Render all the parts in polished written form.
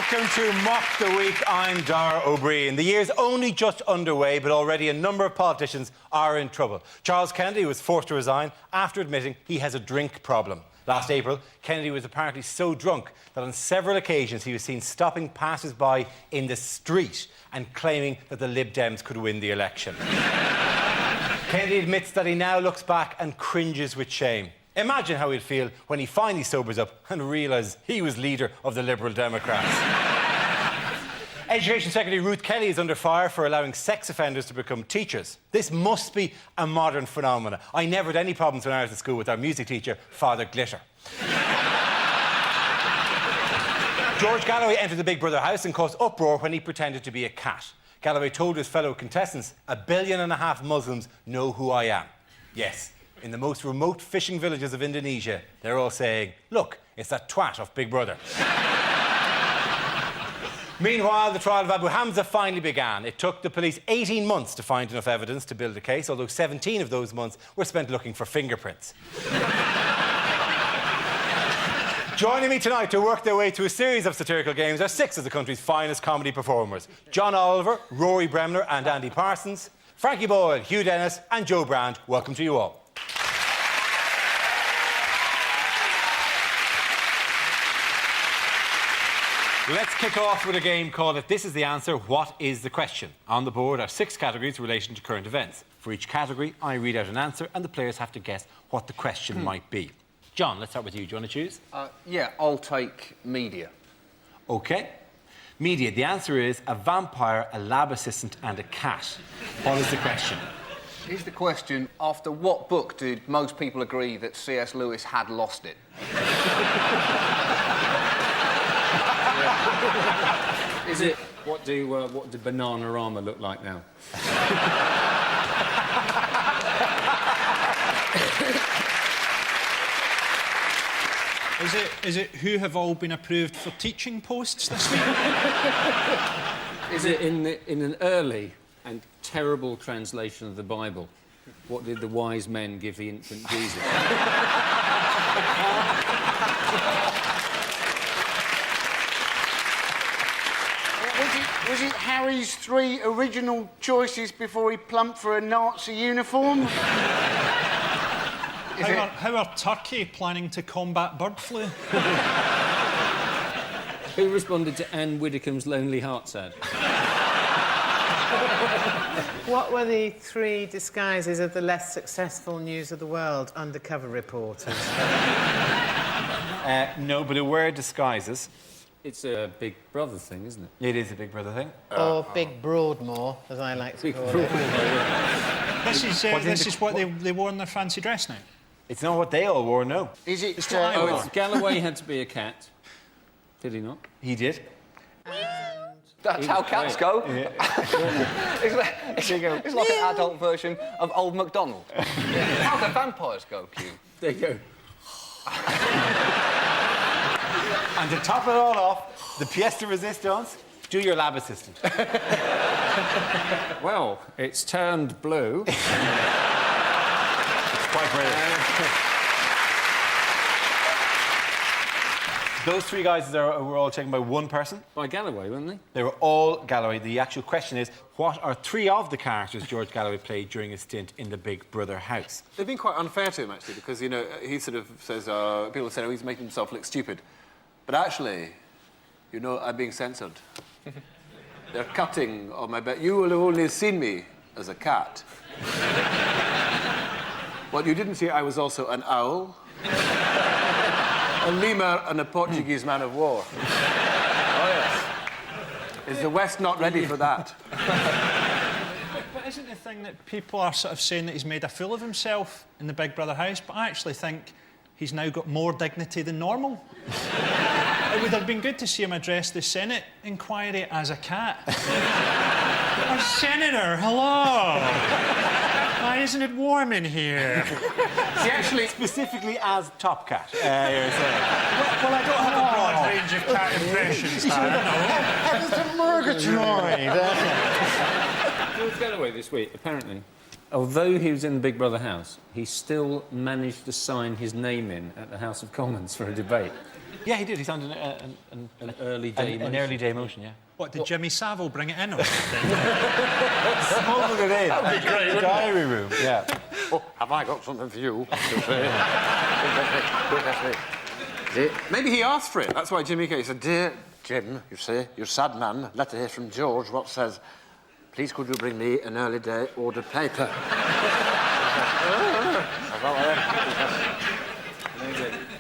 Welcome to Mock the Week. I'm Dara O'Brien. The year's only just underway, but already a number of politicians are in trouble. Charles Kennedy was forced to resign after admitting he has a drink problem. Last April, Kennedy was apparently so drunk that on several occasions he was seen stopping passers-by in the street and claiming that the Lib Dems could win the election. Kennedy admits that he now looks back and cringes with shame. Imagine how he'd feel when he finally sobers up and realises he was leader of the Liberal Democrats. Education Secretary Ruth Kelly is under fire for allowing sex offenders to become teachers. This must be a modern phenomenon. I never had any problems when I was at school with our music teacher, Father Glitter. George Galloway entered the Big Brother house and caused uproar when he pretended to be a cat. Galloway told his fellow contestants, 1.5 billion Muslims know who I am. Yes. In the most remote fishing villages of Indonesia, they're all saying, look, it's that twat of Big Brother. Meanwhile, the trial of Abu Hamza finally began. It took the police 18 months to find enough evidence to build a case, although 17 of those months were spent looking for fingerprints. Joining me tonight to work their way through a series of satirical games are 6 of the country's finest comedy performers. John Oliver, Rory Bremner and Andy Parsons, Frankie Boyle, Hugh Dennis and Joe Brand. Welcome to you all. Let's kick off with a game called If This Is the Answer, What Is the Question? On the board are 6 categories relating to current events. For each category, I read out an answer and the players have to guess what the question might be. John, let's start with you. Do you want to choose? Yeah, I'll take media. OK. Media. The answer is a vampire, a lab assistant and a cat. What is the question? Here's the question. After what book did most people agree that C.S. Lewis had lost it? Is it what do Bananarama look like now? Is it who have all been approved for teaching posts this week? Is it in an early and terrible translation of the Bible? What did the wise men give the infant Jesus? Was it Harry's 3 original choices before he plumped for a Nazi uniform? How are Turkey planning to combat bird flu? Who responded to Anne Widdecombe's Lonely Hearts ad? What were the 3 disguises of the less successful News of the World undercover reporters? No, but there were disguises. It's a Big Brother thing, isn't it? It is a Big Brother thing. Or Big Broadmoor, as I like to call it. This is what they wore in their fancy dress now. It's not what they all wore, no. Is it... It's what I wore. It's Galloway had to be a cat. Did he not? He did. That's how cats go. Yeah. It's like an adult version of Old MacDonald. How do vampires go, Q? There you go. And to top it all off, the pièce de résistance, do your lab assistant. Well, it's turned blue. It's quite brilliant. Those 3 guys were all taken by one person. By Galloway, weren't they? They were all Galloway. The actual question is, what are 3 of the characters George Galloway played during his stint in the Big Brother house? They've been quite unfair to him, actually, because, you know, he sort of says... people say, oh, he's making himself look stupid. But actually, you know, I'm being censored. They're cutting on my bed. You will have only seen me as a cat. What you didn't see, I was also an owl, a lemur and a Portuguese man of war. Oh, yes. Is the West not ready for that? But isn't the thing that people are sort of saying that he's made a fool of himself in the Big Brother house, but I actually think he's now got more dignity than normal. It would have been good to see him address the Senate inquiry as a cat. Our Senator, hello! Why isn't it warm in here? See, actually, specifically as Top Cat, you're saying. Well, I don't have a broad range of cat impressions, Mr. Murgatroyd! George Galloway this week, apparently, although he was in the Big Brother house, he still managed to sign his name in at the House of Commons for a debate. Yeah, he did. He signed an early day motion. An early day motion, yeah. What, did Jimmy Savile bring it in or something? Smuggled it in. That would be great. Diary room, yeah. Oh, have I got something for you? Maybe he asked for it. That's why Jimmy came. He said, "Dear Jim, you say, you're a sad man. Letter here from George. What says, please could you bring me an early day order paper?"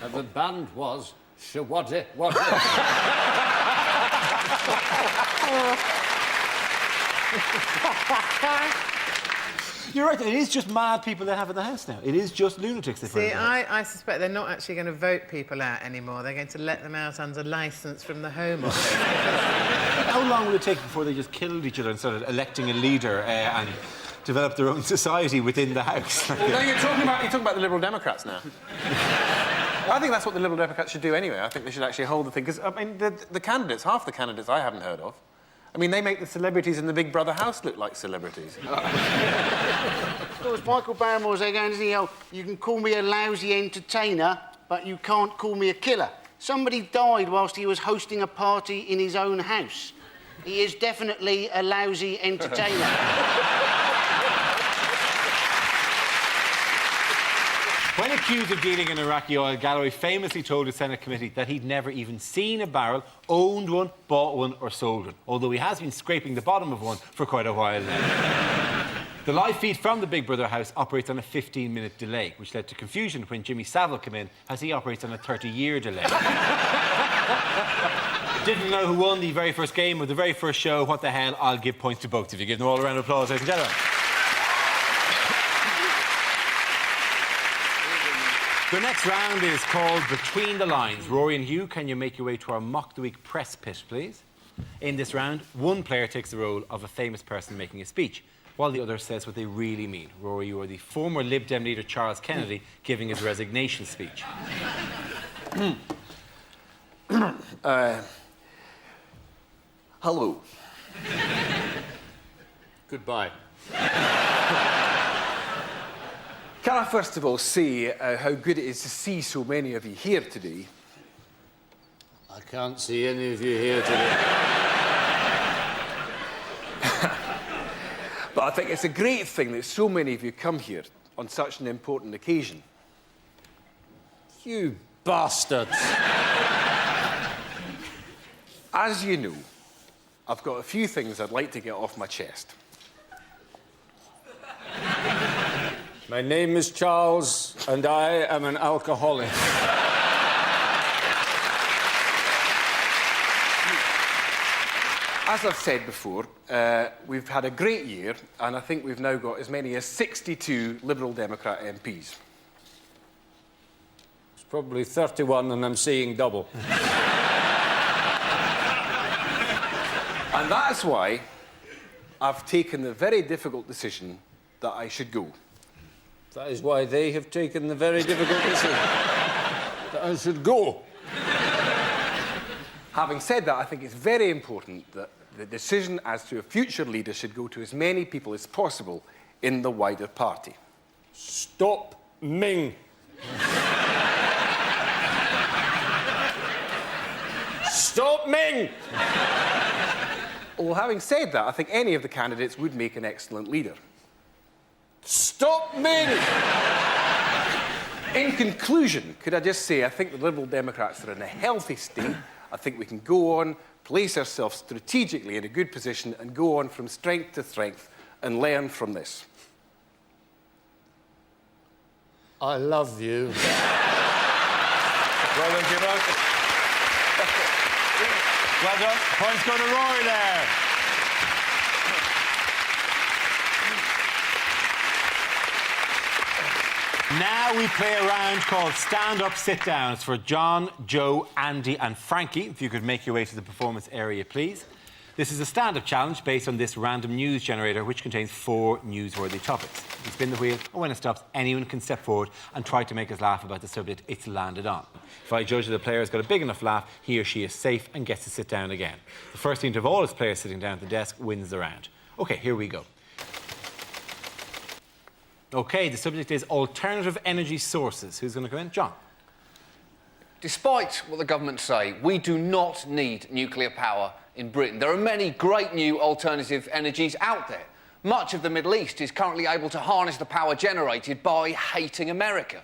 And the band was Shawaddy Waddy. You're right, it is just mad people they have in the house now. It is just lunatics they put in See, the house. I suspect they're not actually going to vote people out anymore. They're going to let them out under licence from the Home Office. How long will it take before they just killed each other and started electing a leader and develop their own society within the house? Well, no, you're talking about the Liberal Democrats now. I think that's what the Liberal Democrats should do anyway. I think they should actually hold the thing. Because, I mean, the candidates, half the candidates I haven't heard of, I mean, they make the celebrities in the Big Brother house look like celebrities. Of course, Michael Barrymore's there going, isn't he? Oh, you can call me a lousy entertainer, but you can't call me a killer. Somebody died whilst he was hosting a party in his own house. He is definitely a lousy entertainer. When accused of dealing in Iraqi oil, Galloway famously told a Senate committee that he'd never even seen a barrel, owned one, bought one or sold one, although he has been scraping the bottom of one for quite a while now. The live feed from the Big Brother house operates on a 15-minute delay, which led to confusion when Jimmy Savile came in, as he operates on a 30-year delay. Didn't know who won the very first game or the very first show. What the hell? I'll give points to both of you. Give them all a round of applause, ladies and gentlemen. The next round is called Between the Lines. Rory and Hugh, can you make your way to our Mock the Week press pit, please? In this round, one player takes the role of a famous person making a speech, while the other says what they really mean. Rory, you are the former Lib Dem leader Charles Kennedy giving his resignation speech. Hello. Goodbye. Can I first of all say how good it is to see so many of you here today? I can't see any of you here today. But I think it's a great thing that so many of you come here on such an important occasion. You bastards. As you know, I've got a few things I'd like to get off my chest. My name is Charles, and I am an alcoholic. As I've said before, we've had a great year, and I think we've now got as many as 62 Liberal Democrat MPs. It's probably 31, and I'm seeing double. And that's why I've taken the very difficult decision that I should go. That is why they have taken the very difficult decision that I should go. Having said that, I think it's very important that the decision as to a future leader should go to as many people as possible in the wider party. Stop Ming. Stop Ming! Well, having said that, I think any of the candidates would make an excellent leader. Stop Ming! In conclusion, could I just say I think the Liberal Democrats are in a healthy state. I think we can go on, place ourselves strategically in a good position and go on from strength to strength and learn from this. I love you. Well done, Jimbo. Well done. Points go to Rory there. Now we play a round called Stand Up, Sit Down. It's for John, Joe, Andy and Frankie. If you could make your way to the performance area, please. This is a stand-up challenge based on this random news generator, which contains 4 newsworthy topics. You spin the wheel, and when it stops, anyone can step forward and try to make us laugh about the subject it's landed on. If I judge that the player has got a big enough laugh, he or she is safe and gets to sit down again. The first team to have all its players sitting down at the desk wins the round. OK, here we go. OK, the subject is alternative energy sources. Who's going to come in? John. Despite what the government say, we do not need nuclear power in Britain. There are many great new alternative energies out there. Much of the Middle East is currently able to harness the power generated by hating America.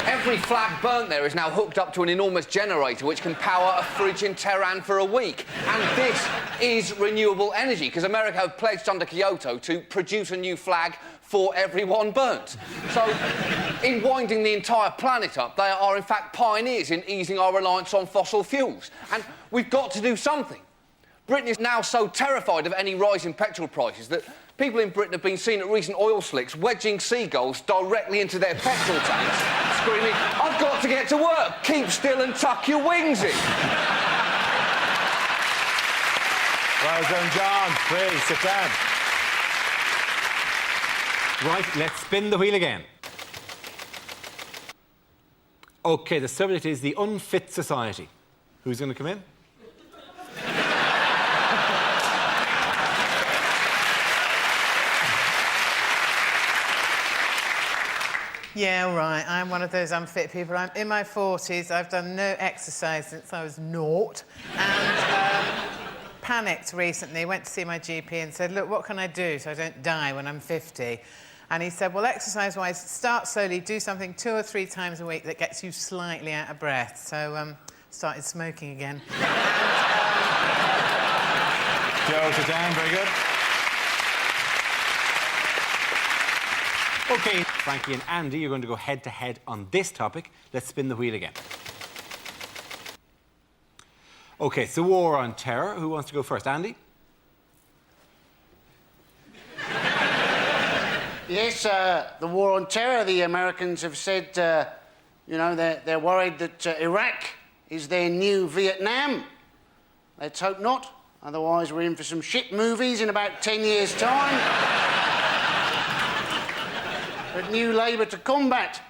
Every flag burnt there is now hooked up to an enormous generator which can power a fridge in Tehran for a week. And this is renewable energy, because America have pledged under Kyoto to produce a new flag for everyone burnt. So, in winding the entire planet up, they are in fact pioneers in easing our reliance on fossil fuels. And we've got to do something. Britain is now so terrified of any rise in petrol prices that people in Britain have been seen at recent oil slicks wedging seagulls directly into their petrol tanks, screaming, "I've got to get to work! Keep still and tuck your wings in!" Well done, John. Please, sit down. Right, let's spin the wheel again. OK, the subject is the unfit society. Who's going to come in? Yeah, all right. I'm one of those unfit people. I'm in my 40s. I've done no exercise since I was naught. And panicked recently. Went to see my GP and said, look, what can I do so I don't die when I'm 50? And he said, well, exercise-wise, start slowly. Do something 2 or 3 times a week that gets you slightly out of breath. So, started smoking again. Joe, sit down. Very good. OK, Frankie and Andy, you're going to go head-to-head on this topic. Let's spin the wheel again. OK, it's the war on terror. Who wants to go first? Andy? Yes, the war on terror. The Americans have said, you know, they're worried that Iraq is their new Vietnam. Let's hope not. Otherwise, we're in for some shit movies in about 10 years' time. But new Labour to combat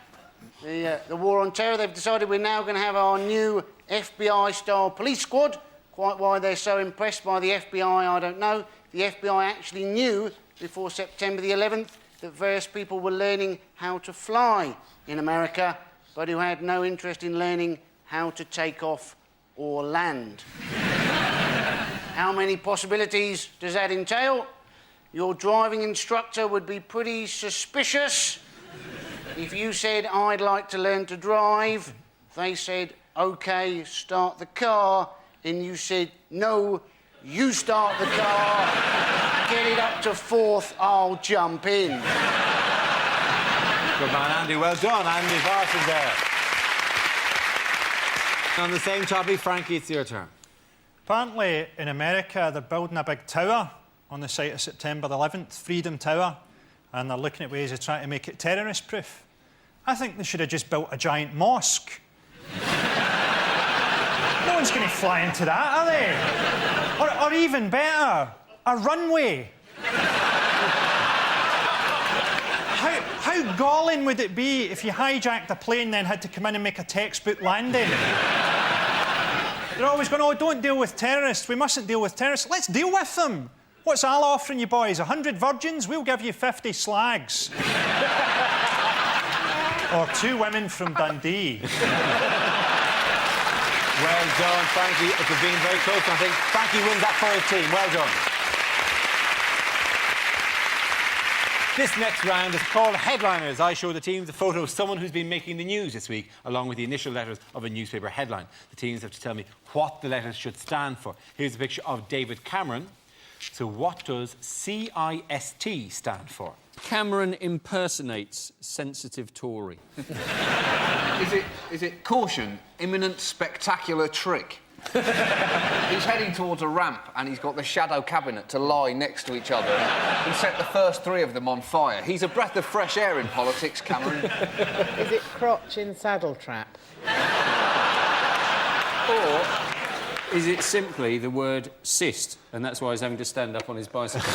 the war on terror, they've decided we're now going to have our new FBI-style police squad. Quite why they're so impressed by the FBI, I don't know. The FBI actually knew before September the 11th that various people were learning how to fly in America, but who had no interest in learning how to take off or land. How many possibilities does that entail? Your driving instructor would be pretty suspicious. If you said, I'd like to learn to drive, they said, OK, start the car, and you said, no, you start the car, get it up to 4th, I'll jump in. Good man, Andy. Well done. Andy Parsons there. On the same topic, Frankie, it's your turn. Apparently, in America, they're building a big tower on the site of September the 11th, Freedom Tower, and they're looking at ways of trying to make it terrorist-proof. I think they should have just built a giant mosque. No one's going to fly into that, are they? Or even better, a runway. How galling would it be if you hijacked a plane then had to come in and make a textbook landing? They're always going, oh, don't deal with terrorists. We mustn't deal with terrorists. Let's deal with them. What's Al offering you boys? 100 virgins? We'll give you 50 slags. Or 2 women from Dundee. Well done, Frankie. It has been very close, I think. Frankie wins that for his team. Well done. This next round is called Headliners. I show the teams a photo of someone who's been making the news this week, along with the initial letters of a newspaper headline. The teams have to tell me what the letters should stand for. Here's a picture of David Cameron. So what does CIST stand for? Cameron impersonates sensitive Tory. Is it caution, imminent spectacular trick? He's heading towards a ramp and he's got the shadow cabinet to lie next to each other and set the first 3 of them on fire. He's a breath of fresh air in politics, Cameron. Is it crotch in saddle trap? Or is it simply the word cyst, and that's why he's having to stand up on his bicycle?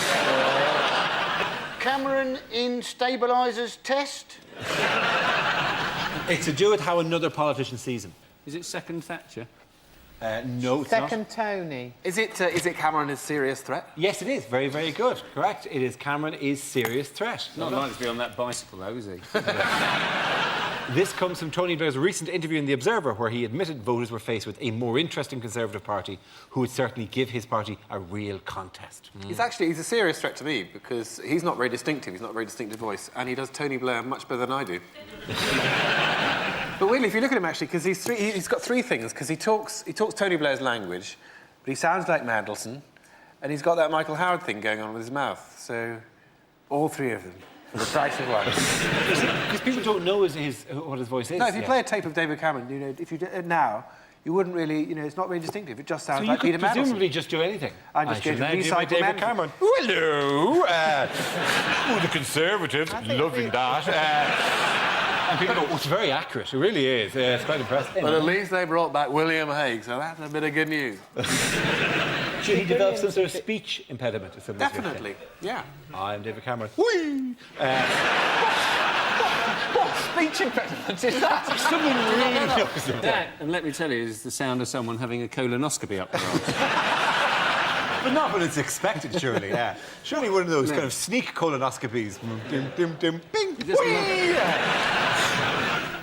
Cameron in stabilisers test? It's to do with how another politician sees him. Is it second Thatcher? No, it's not. Second Tony. Is it Cameron is serious threat? Yes, it is. Very, very good. Correct. It is Cameron is serious threat. Not likely to be on that bicycle, though, is he? This comes from Tony Blair's recent interview in The Observer, where he admitted voters were faced with a more interesting Conservative Party who would certainly give his party a real contest. He's a serious threat to me because he's not very distinctive. He's not a very distinctive voice, and he does Tony Blair much better than I do. But really, if you look at him, actually, because he's got three things. Because he talks Tony Blair's language, but he sounds like Mandelson, and he's got that Michael Howard thing going on with his mouth. So, all three of them for the price of one. Because people don't know what his voice is. No, if you play a tape of David Cameron, you know, if you did it now, you wouldn't really, you know, it's not very distinctive. It just sounds like Peter Mandelson. So you could presumably just do anything. I'm just going to recycle David Cameron. Hello. The Conservatives, loving that. And people go, it's very accurate. It really is. It's quite impressive. But at least they brought back William Hague, so that's a bit of good news. Should he develop some sort of speech impediment or something? Definitely, yeah. I'm David Cameron. Whee! What speech impediment is that? Someone really knows it. That, and let me tell you, is the sound of someone having a colonoscopy up their arse. But not when it's expected, surely, yeah. Surely one of those kind of sneak colonoscopies. Dim, dim, dim, bing, whee!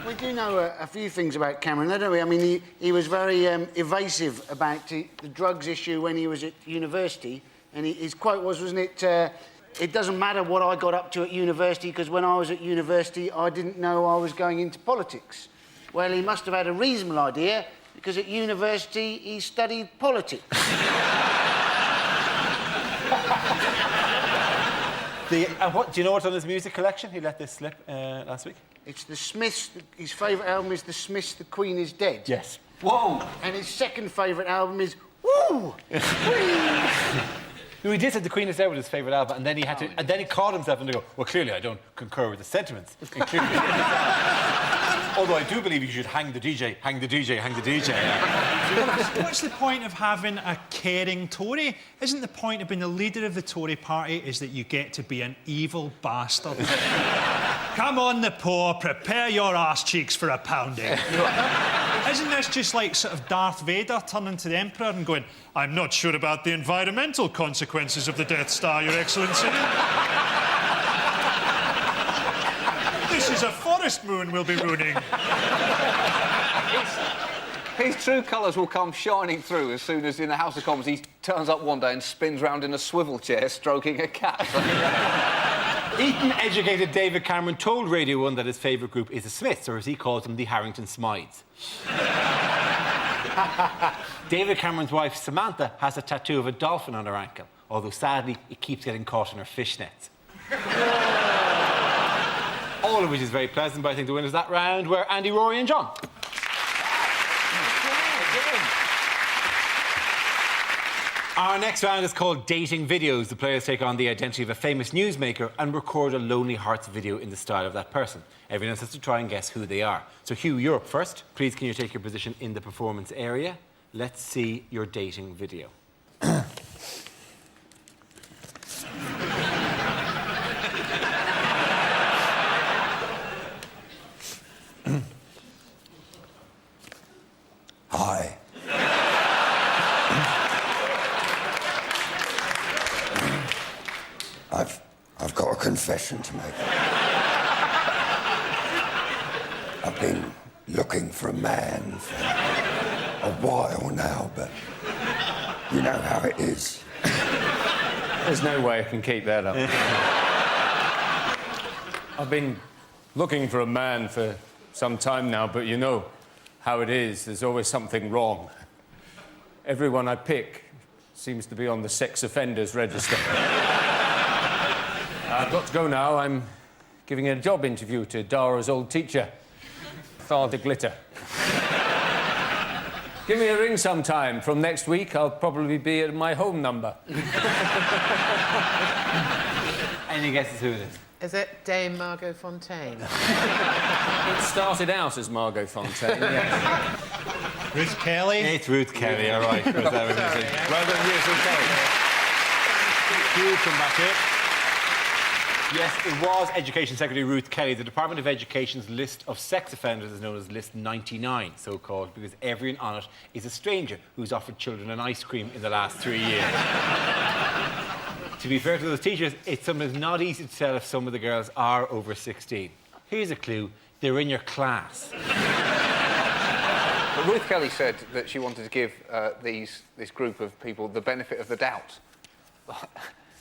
We do know a few things about Cameron, don't we? I mean, he was very evasive about the drugs issue when he was at university, and his quote was, wasn't it, it doesn't matter what I got up to at university, because when I was at university, I didn't know I was going into politics. Well, he must have had a reasonable idea, because at university, he studied politics. Do you know what's on his music collection? He let this slip last week. It's the Smiths. His favourite album is The Smiths' The Queen Is Dead. Yes. Whoa! And his second favourite album is Woo! No, he did say The Queen Is Dead was his favourite album, and then he had to, and then he caught himself and to go, well, clearly I don't concur with the sentiments. Although I do believe you should hang the DJ, hang the DJ, hang the DJ. What's the point of having a caring Tory? Isn't the point of being the leader of the Tory party is that you get to be an evil bastard? Come on, the poor, prepare your arse cheeks for a pounding. Isn't this just like sort of Darth Vader turning to the Emperor and going, I'm not sure about the environmental consequences of the Death Star, Your Excellency. This is a forest moon we'll be ruining. His true colours will come shining through as soon as in the House of Commons he turns up one day and spins round in a swivel chair stroking a cat. Eton-educated David Cameron told Radio 1 that his favourite group is the Smiths, or as he calls them, the Harrington Smides. David Cameron's wife, Samantha, has a tattoo of a dolphin on her ankle, although sadly it keeps getting caught in her fishnets. All of which is very pleasant, but I think the winners that round were Andy, Rory and John. Our next round is called Dating Videos. The players take on the identity of a famous newsmaker and record a Lonely Hearts video in the style of that person. Everyone else has to try and guess who they are. So, Hugh, you're up first. Please, can you take your position in the performance area? Let's see your dating video. Hi. I've got a confession to make. I've been looking for a man for a while now, but you know how it is. There's no way I can keep that up. I've been looking for a man for some time now, but you know how it is. There's always something wrong. Everyone I pick seems to be on the sex offenders register. I've got to go now. I'm giving a job interview to Dara's old teacher, Father Glitter. Give me a ring sometime. From next week, I'll probably be at my home number. Any guesses who it is? Is it Dame Margot Fontaine? It started out as Margot Fontaine, yes. Ruth Kelly? It's Ruth Kelly, all right. Well done, Ruth Kelly. Hugh, come back here. Yes, it was Education Secretary Ruth Kelly. The Department of Education's list of sex offenders is known as List 99, so-called, because everyone on it is a stranger who's offered children an ice cream in the last 3 years. To be fair to those teachers, it's sometimes not easy to tell if some of the girls are over 16. Here's a clue. They're in your class. But Ruth Kelly said that she wanted to give this group of people the benefit of the doubt.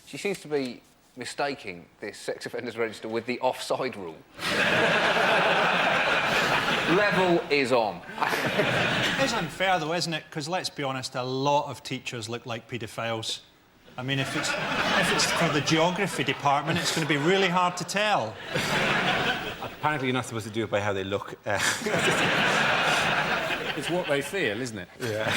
She seems to be mistaking this sex offenders register with the offside rule. Level is on. It's unfair, though, isn't it? Because let's be honest, a lot of teachers look like paedophiles. I mean, if it's for the geography department, it's going to be really hard to tell. Apparently, you're not supposed to do it by how they look. It's what they feel, isn't it? Yeah.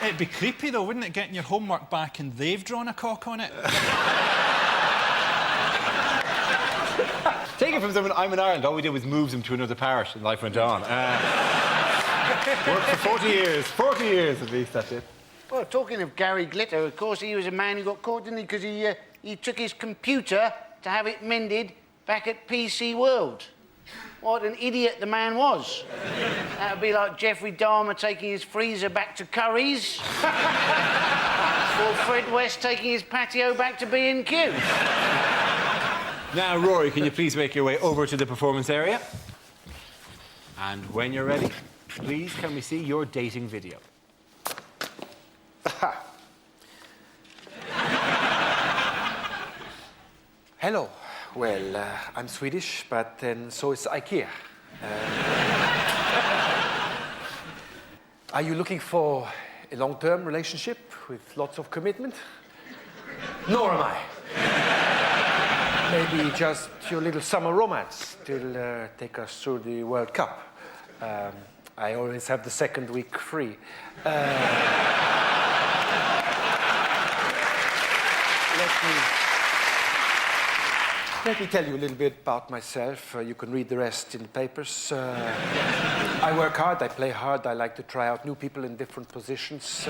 It'd be creepy, though, wouldn't it, getting your homework back and they've drawn a cock on it? Take it from someone, I'm in Ireland, all we did was move them to another parish and life went on. Worked for 40 years. 40 years at least, that's it. Well, talking of Gary Glitter, of course, he was a man who got caught, didn't he? Because he took his computer to have it mended back at PC World. What an idiot the man was. That would be like Jeffrey Dahmer taking his freezer back to Curry's. Or Fred West taking his patio back to B&Q. Now, Rory, can you please make your way over to the performance area? And when you're ready, please can we see your dating video? Hello. Well, I'm Swedish, but then so is IKEA. Are you looking for a long-term relationship with lots of commitment? Nor am I. Maybe just your little summer romance till take us through the World Cup. I always have the second week free. Let me tell you a little bit about myself. You can read the rest in the papers. I work hard, I play hard, I like to try out new people in different positions.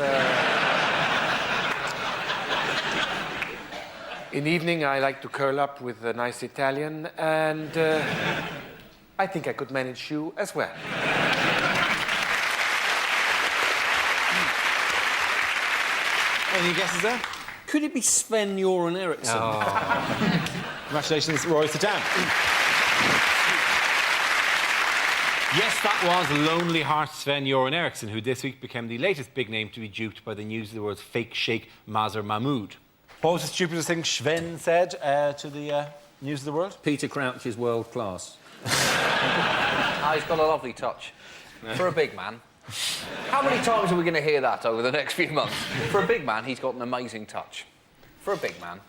In the evening, I like to curl up with a nice Italian, and I think I could manage you as well. Any guesses there? Could it be Sven-Göran Eriksson? Oh. Congratulations, Rory, sit down. Yes, that was Lonely Heart Sven-Göran Eriksson, who this week became the latest big name to be duped by the News of the World's fake sheikh Mazhar Mahmood. What was the stupidest thing Sven said to the News of the World? Peter Crouch is world class. He's got a lovely touch. For a big man. How many times are we going to hear that over the next few months? For a big man, he's got an amazing touch. For a big man,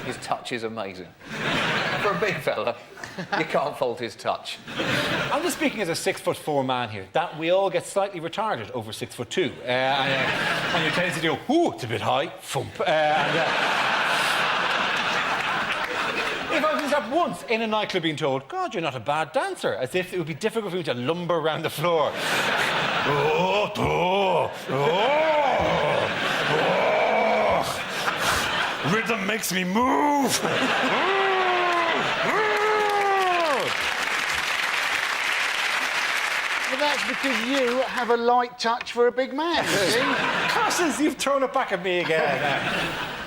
his touch is amazing. For a big fella, you can't fault his touch. I'm just speaking as a 6'4" man here, that we all get slightly retarded over 6'2". And your tendency to go, ooh, it's a bit high, thump. If I was up once in a nightclub being told, God, you're not a bad dancer, as if it would be difficult for me to lumber around the floor. Oh, oh, oh, oh. Rhythm makes me move. Well, that's because you have a light touch for a big man, you see? Cousins, you've thrown it back at me again.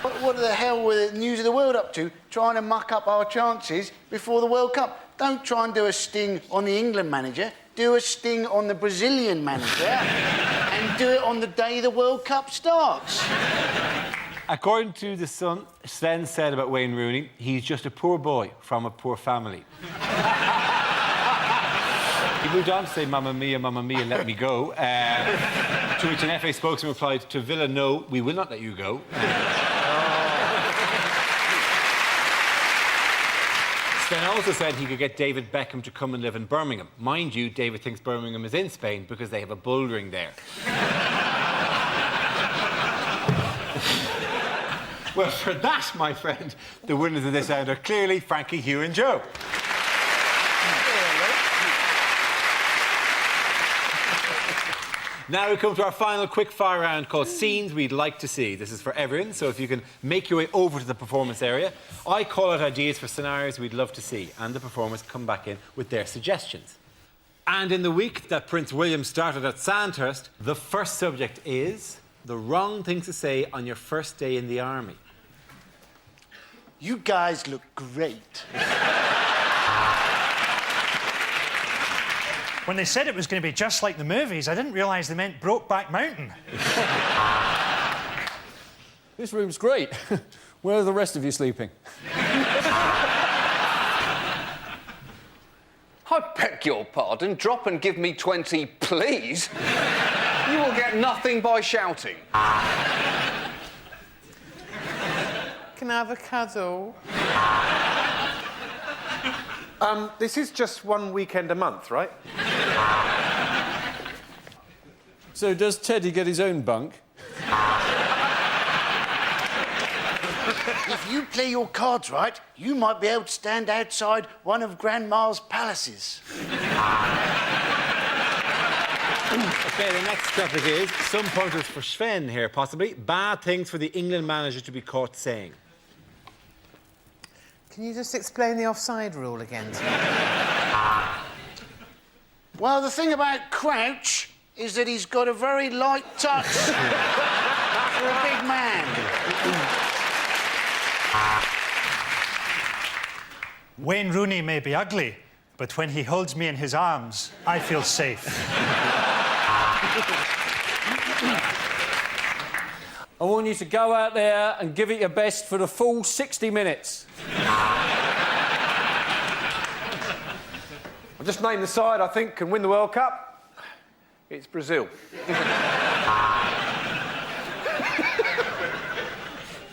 But what the hell were the News of the World up to, trying to muck up our chances before the World Cup? Don't try and do a sting on the England manager. Do a sting on the Brazilian manager and do it on the day the World Cup starts. According to The Sun, Sven said about Wayne Rooney, he's just a poor boy from a poor family. He moved on to say, Mamma mia, let me go. To which an FA spokesman replied, to Villa, no, we will not let you go. Sven also said he could get David Beckham to come and live in Birmingham. Mind you, David thinks Birmingham is in Spain because they have a bouldering there. Well, for that, my friend, the winners of this round are clearly Frankie, Hugh and Joe. Now we come to our final quick-fire round called Scenes We'd Like to See. This is for everyone, so if you can make your way over to the performance area, I call out ideas for scenarios we'd love to see, and the performers come back in with their suggestions. And in the week that Prince William started at Sandhurst, the first subject is the wrong things to say on your first day in the army. You guys look great. When they said it was going to be just like the movies, I didn't realise they meant Brokeback Mountain. This room's great. Where are the rest of you sleeping? I beg your pardon. Drop and give me 20, please. You will get nothing by shouting. Can I have a cuddle? This is just one weekend a month, right? So does Teddy get his own bunk? If you play your cards right, you might be able to stand outside one of Grandma's palaces. OK, the next topic is some pointers for Sven here, possibly. Bad things for the England manager to be caught saying. Can you just explain the offside rule again to me? Well, the thing about Crouch is that he's got a very light touch for a big man. Wayne Rooney may be ugly, but when he holds me in his arms, I feel safe. I want you to go out there and give it your best for the full 60 minutes. I'll just name the side I think can win the World Cup. It's Brazil.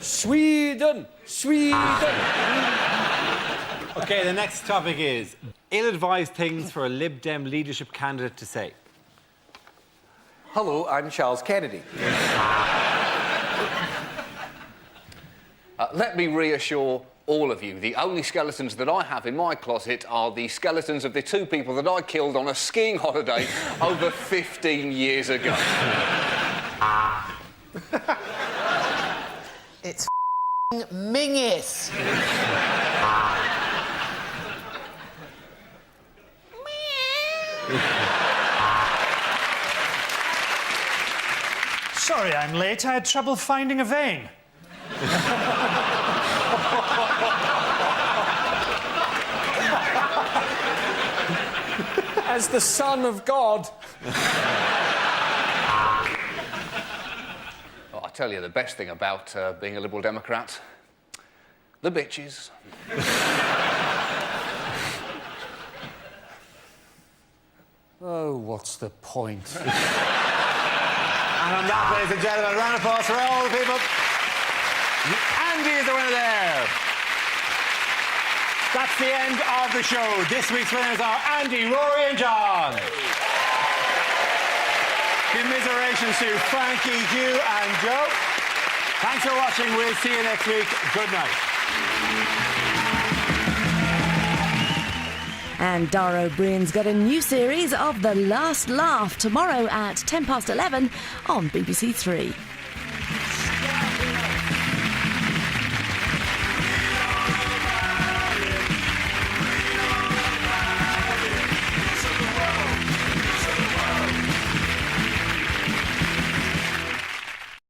Sweden! Sweden! OK, the next topic is ill-advised things for a Lib Dem leadership candidate to say. Hello, I'm Charles Kennedy. Let me reassure all of you, the only skeletons that I have in my closet are the skeletons of the 2 people that I killed on a skiing holiday over 15 years ago. It's Mingus. Sorry I'm late. I had trouble finding a vein. As the son of God. Oh, I tell you, the best thing about being a Liberal Democrat, the bitches. Oh, what's the point? And on that, ladies and gentlemen, a round of applause for all the people. Andy is the winner there. That's the end of the show. This week's winners are Andy, Rory and John. Commiserations to Frankie, Hugh and Joe. Thanks for watching. We'll see you next week. Good night. And Dara O'Brien's got a new series of The Last Laugh tomorrow at 11:10 on BBC 3.